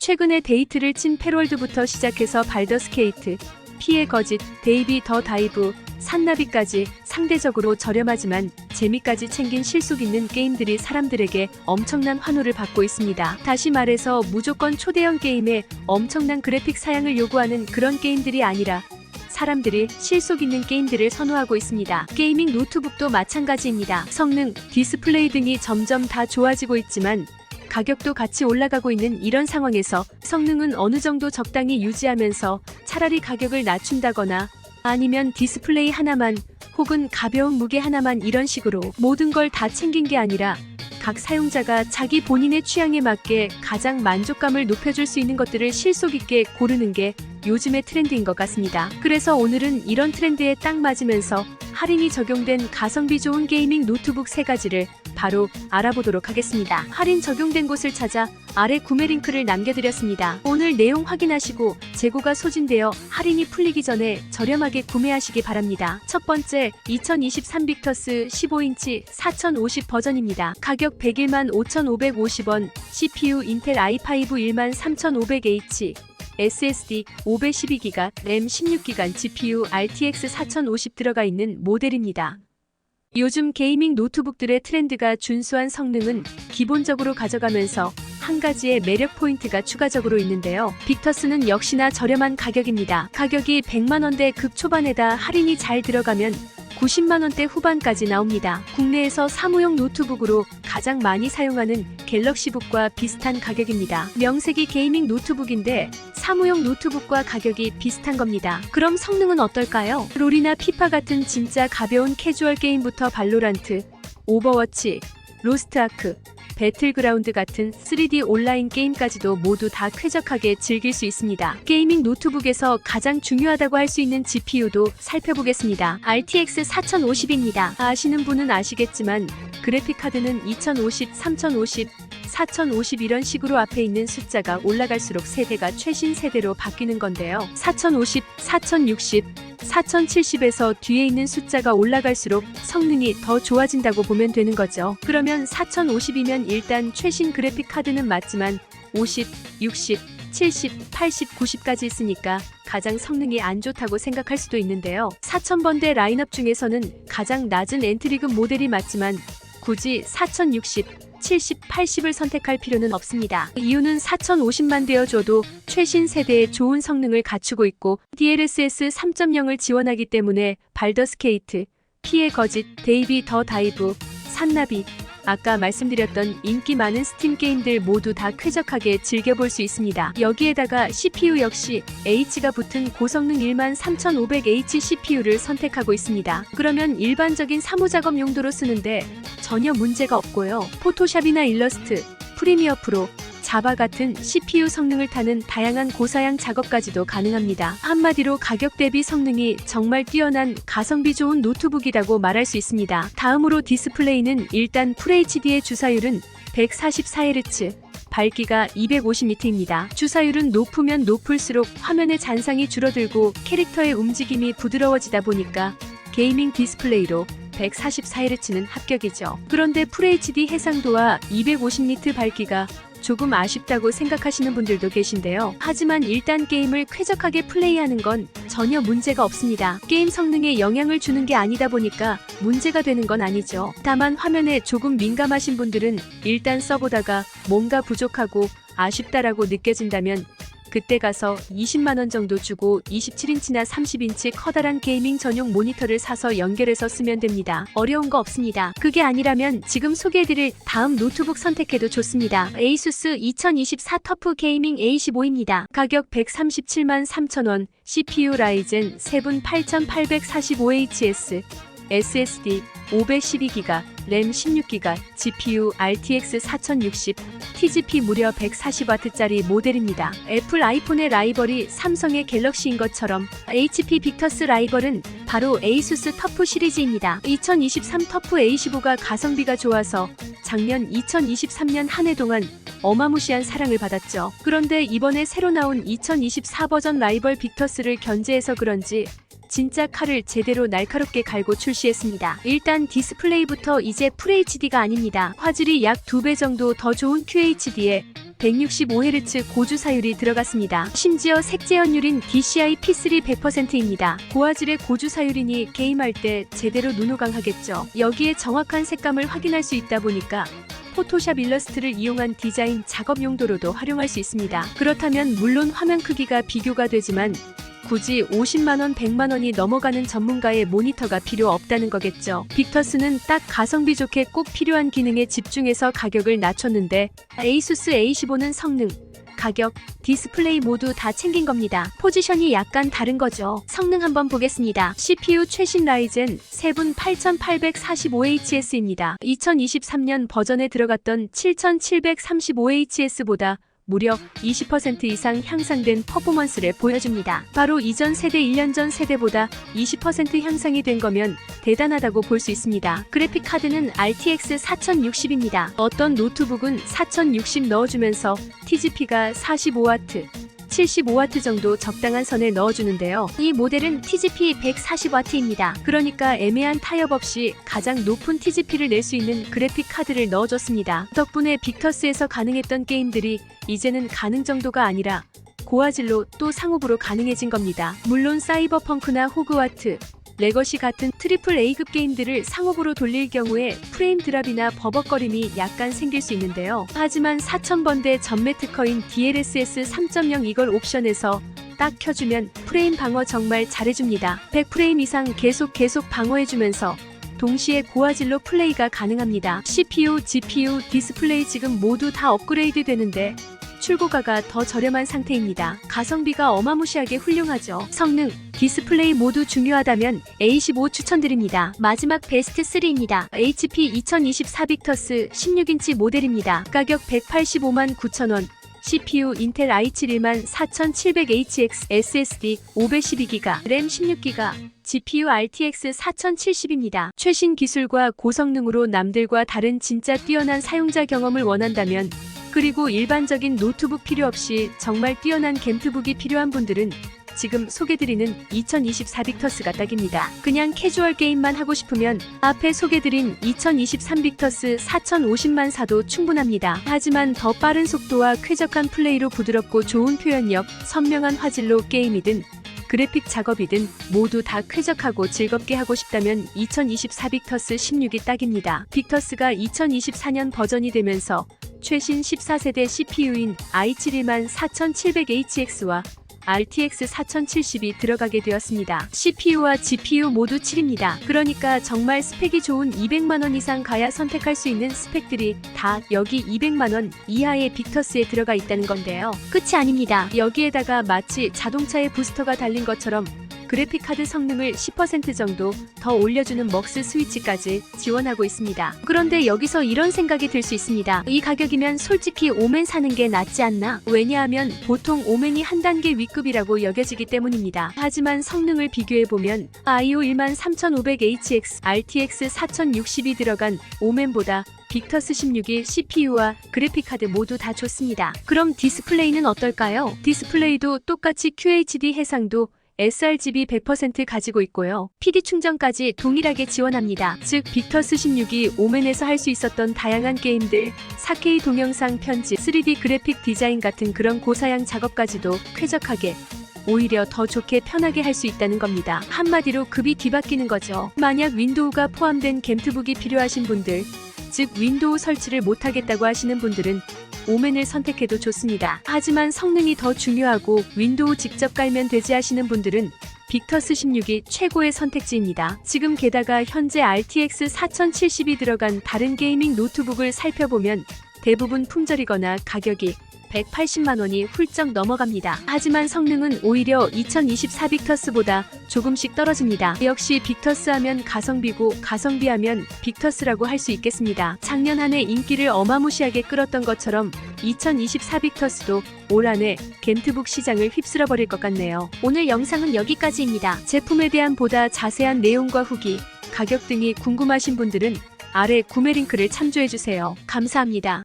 최근에 데이트를 친 패롤드부터 시작해서 발더스케이트, 피의 거짓, 데이비 더 다이브, 산나비까지 상대적으로 저렴하지만 재미까지 챙긴 실속 있는 게임들이 사람들에게 엄청난 환호를 받고 있습니다. 다시 말해서 무조건 초대형 게임에 엄청난 그래픽 사양을 요구하는 그런 게임들이 아니라 사람들이 실속 있는 게임들을 선호하고 있습니다. 게이밍 노트북도 마찬가지입니다. 성능, 디스플레이 등이 점점 다 좋아지고 있지만 가격도 같이 올라가고 있는 이런 상황에서 성능은 어느 정도 적당히 유지하면서 차라리 가격을 낮춘다거나 아니면 디스플레이 하나만 혹은 가벼운 무게 하나만 이런 식으로 모든 걸 다 챙긴 게 아니라 각 사용자가 자기 본인의 취향에 맞게 가장 만족감을 높여줄 수 있는 것들을 실속 있게 고르는 게 요즘의 트렌드인 것 같습니다. 그래서 오늘은 이런 트렌드에 딱 맞으면서 할인이 적용된 가성비 좋은 게이밍 노트북 3가지를 바로 알아보도록 하겠습니다. 할인 적용된 곳을 찾아 아래 구매 링크를 남겨드렸습니다. 오늘 내용 확인하시고 재고가 소진되어 할인이 풀리기 전에 저렴하게 구매하시기 바랍니다. 첫 번째, 2023 빅터스 15인치 4050 버전입니다. 가격 101만 5,550원, CPU 인텔 i5 1만 3,500H, SSD 512GB, 램 16GB, GPU RTX 4050 들어가 있는 모델입니다. 요즘 게이밍 노트북들의 트렌드가 준수한 성능은 기본적으로 가져가면서 한 가지의 매력 포인트가 추가적으로 있는데요. 빅터스는 역시나 저렴한 가격입니다. 가격이 100만원대 극초반에다 할인이 잘 들어가면 90만원대 후반까지 나옵니다. 국내에서 사무용 노트북으로 가장 많이 사용하는 갤럭시북과 비슷한 가격입니다. 명색이 게이밍 노트북인데 사무용 노트북과 가격이 비슷한 겁니다. 그럼 성능은 어떨까요? 롤이나 피파 같은 진짜 가벼운 캐주얼 게임부터 발로란트, 오버워치, 로스트아크, 배틀그라운드 같은 3D 온라인 게임까지도 모두 다 쾌적하게 즐길 수 있습니다. 게이밍 노트북에서 가장 중요하다고 할 수 있는 GPU도 살펴보겠습니다. RTX 4050입니다. 아시는 분은 아시겠지만 그래픽 카드는 2050, 3050, 4050 이런 식으로 앞에 있는 숫자가 올라갈수록 세대가 최신 세대로 바뀌는 건데요. 4050, 4060, 4070에서 뒤에 있는 숫자가 올라갈수록 성능이 더 좋아진다고 보면 되는 거죠. 그러면 4050이면 일단 최신 그래픽 카드는 맞지만 50, 60, 70, 80, 90까지 있으니까 가장 성능이 안 좋다고 생각할 수도 있는데요. 4000번대 라인업 중에서는 가장 낮은 엔트리급 모델이 맞지만 굳이 4060, 70, 80을 선택할 필요는 없습니다. 이유는 4050만 되어줘도 최신 세대의 좋은 성능을 갖추고 있고 DLSS 3.0을 지원하기 때문에 발더스케이트, 피의 거짓, 데이비 더 다이브, 산나비, 아까 말씀드렸던 인기 많은 스팀 게임들 모두 다 쾌적하게 즐겨볼 수 있습니다. 여기에다가 CPU 역시 H가 붙은 고성능 13500H CPU를 선택하고 있습니다. 그러면 일반적인 사무작업 용도로 쓰는데 전혀 문제가 없고요. 포토샵이나 일러스트, 프리미어 프로, 자바 같은 CPU 성능을 타는 다양한 고사양 작업까지도 가능합니다. 한마디로 가격 대비 성능이 정말 뛰어난 가성비 좋은 노트북이라고 말할 수 있습니다. 다음으로 디스플레이는 일단 FHD의 주사율은 144Hz, 밝기가 250니트입니다. 주사율은 높으면 높을수록 화면의 잔상이 줄어들고 캐릭터의 움직임이 부드러워지다 보니까 게이밍 디스플레이로 144Hz는 합격이죠. 그런데 FHD 해상도와 250니트 밝기가 조금 아쉽다고 생각하시는 분들도 계신데요. 하지만 일단 게임을 쾌적하게 플레이하는 건 전혀 문제가 없습니다. 게임 성능에 영향을 주는 게 아니다 보니까 문제가 되는 건 아니죠. 다만 화면에 조금 민감하신 분들은 일단 써보다가 뭔가 부족하고 아쉽다라고 느껴진다면 그때 가서 20만원 정도 주고 27인치나 30인치 커다란 게이밍 전용 모니터를 사서 연결해서 쓰면 됩니다. 어려운 거 없습니다. 그게 아니라면 지금 소개해드릴 다음 노트북 선택해도 좋습니다. ASUS 2024 터프 게이밍 A15입니다. 가격 137만 3천원, CPU 라이젠 7 8845HS, SSD 512GB, 램 16GB, GPU RTX 4060, TGP 무려 140W짜리 모델입니다. 애플 아이폰의 라이벌이 삼성의 갤럭시인 것처럼 HP 빅터스 라이벌은 바로 ASUS 터프 시리즈입니다. 2023 터프 A15가 가성비가 좋아서 작년 2023년 한 해 동안 어마무시한 사랑을 받았죠. 그런데 이번에 새로 나온 2024 버전 라이벌 빅터스를 견제해서 그런지 진짜 칼을 제대로 날카롭게 갈고 출시했습니다. 일단 디스플레이부터 이제 FHD가 아닙니다. 화질이 약 2배 정도 더 좋은 QHD에 165Hz 고주 사율이 들어갔습니다. 심지어 색재현율인 DCI P3 100%입니다. 고화질의 고주 사율이니 게임할 때 제대로 눈호강하겠죠. 여기에 정확한 색감을 확인할 수 있다 보니까 포토샵 일러스트를 이용한 디자인 작업 용도로도 활용할 수 있습니다. 그렇다면 물론 화면 크기가 비교가 되지만 굳이 50만원, 100만원이 넘어가는 전문가의 모니터가 필요 없다는 거겠죠. 빅터스는 딱 가성비 좋게 꼭 필요한 기능에 집중해서 가격을 낮췄는데 에이수스 A15는 성능, 가격, 디스플레이 모두 다 챙긴 겁니다. 포지션이 약간 다른 거죠. 성능 한번 보겠습니다. CPU 최신 라이젠 3분 8845HS입니다. 2023년 버전에 들어갔던 7735HS보다 무려 20% 이상 향상된 퍼포먼스를 보여줍니다. 바로 이전 세대 1년 전 세대보다 20% 향상이 된 거면 대단하다고 볼 수 있습니다. 그래픽 카드는 RTX 4060입니다. 어떤 노트북은 4060 넣어주면서 TGP가 45W, 75W 정도 적당한 선에 넣어주는데요. 이 모델은 TGP 140W입니다. 그러니까 애매한 타협 없이 가장 높은 TGP를 낼 수 있는 그래픽 카드를 넣어줬습니다. 덕분에 빅터스에서 가능했던 게임들이 이제는 가능 정도가 아니라 고화질로 또 상업으로 가능해진 겁니다. 물론 사이버펑크나 호그와트, 레거시 같은 트리플 A급 게임들을 상업으로 돌릴 경우에 프레임 드랍이나 버벅거림이 약간 생길 수 있는데요. 하지만 4000번대 전매 특허인 DLSS 3.0 이걸 옵션에서 딱 켜주면 프레임 방어 정말 잘해줍니다. 100프레임 이상 계속 방어해주면서 동시에 고화질로 플레이가 가능합니다. CPU, GPU, 디스플레이 지금 모두 다 업그레이드 되는데 출고가가 더 저렴한 상태입니다. 가성비가 어마무시하게 훌륭하죠. 성능, 디스플레이 모두 중요하다면 A15 추천드립니다. 마지막 베스트 3입니다. HP 2024 빅터스 16인치 모델입니다. 가격 185만 9천원. CPU 인텔 i7 14700HX, SSD 512GB, 램 16GB, GPU RTX 4070입니다. 최신 기술과 고성능으로 남들과 다른 진짜 뛰어난 사용자 경험을 원한다면, 그리고 일반적인 노트북 필요 없이 정말 뛰어난 겜트북이 필요한 분들은 지금 소개드리는 2024 빅터스가 딱입니다. 그냥 캐주얼 게임만 하고 싶으면 앞에 소개드린 2023 빅터스 4050만 사도 충분합니다. 하지만 더 빠른 속도와 쾌적한 플레이로 부드럽고 좋은 표현력, 선명한 화질로 게임이든 그래픽 작업이든 모두 다 쾌적하고 즐겁게 하고 싶다면 2024 빅터스 16이 딱입니다. 빅터스가 2024년 버전이 되면서 최신 14세대 CPU인 i7 14700HX와 RTX 4070이 들어가게 되었습니다. CPU와 GPU 모두 7입니다. 그러니까 정말 스펙이 좋은 200만원 이상 가야 선택할 수 있는 스펙들이 다 여기 200만원 이하의 빅터스에 들어가 있다는 건데요. 끝이 아닙니다. 여기에다가 마치 자동차에 부스터가 달린 것처럼 그래픽카드 성능을 10% 정도 더 올려주는 먹스 스위치까지 지원하고 있습니다. 그런데 여기서 이런 생각이 들 수 있습니다. 이 가격이면 솔직히 오멘 사는 게 낫지 않나? 왜냐하면 보통 오멘이 한 단계 위급이라고 여겨지기 때문입니다. 하지만 성능을 비교해보면 IO 13500HX, RTX 4060이 들어간 오멘보다 빅터스 16이 CPU와 그래픽카드 모두 다 좋습니다. 그럼 디스플레이는 어떨까요? 디스플레이도 똑같이 QHD 해상도 sRGB 100% 가지고 있고요. PD 충전까지 동일하게 지원합니다. 즉 빅터스 16이 오멘에서 할 수 있었던 다양한 게임들, 4K 동영상 편집, 3D 그래픽 디자인 같은 그런 고사양 작업까지도 쾌적하게, 오히려 더 좋게 편하게 할 수 있다는 겁니다. 한마디로 급이 뒤바뀌는 거죠. 만약 윈도우가 포함된 겜트북이 필요하신 분들, 즉 윈도우 설치를 못하겠다고 하시는 분들은 오멘을 선택해도 좋습니다. 하지만 성능이 더 중요하고 윈도우 직접 깔면 되지 하시는 분들은 빅터스 16이 최고의 선택지입니다. 지금 게다가 현재 RTX 4070이 들어간 다른 게이밍 노트북을 살펴보면 대부분 품절이거나 가격이 180만원이 훌쩍 넘어갑니다. 하지만 성능은 오히려 2024 빅터스보다 조금씩 떨어집니다. 역시 빅터스 하면 가성비고 가성비하면 빅터스라고 할 수 있겠습니다. 작년 한 해 인기를 어마무시하게 끌었던 것처럼 2024 빅터스도 올 한 해 겜트북 시장을 휩쓸어 버릴 것 같네요. 오늘 영상은 여기까지입니다. 제품에 대한 보다 자세한 내용과 후기, 가격 등이 궁금하신 분들은 아래 구매 링크를 참조해주세요. 감사합니다.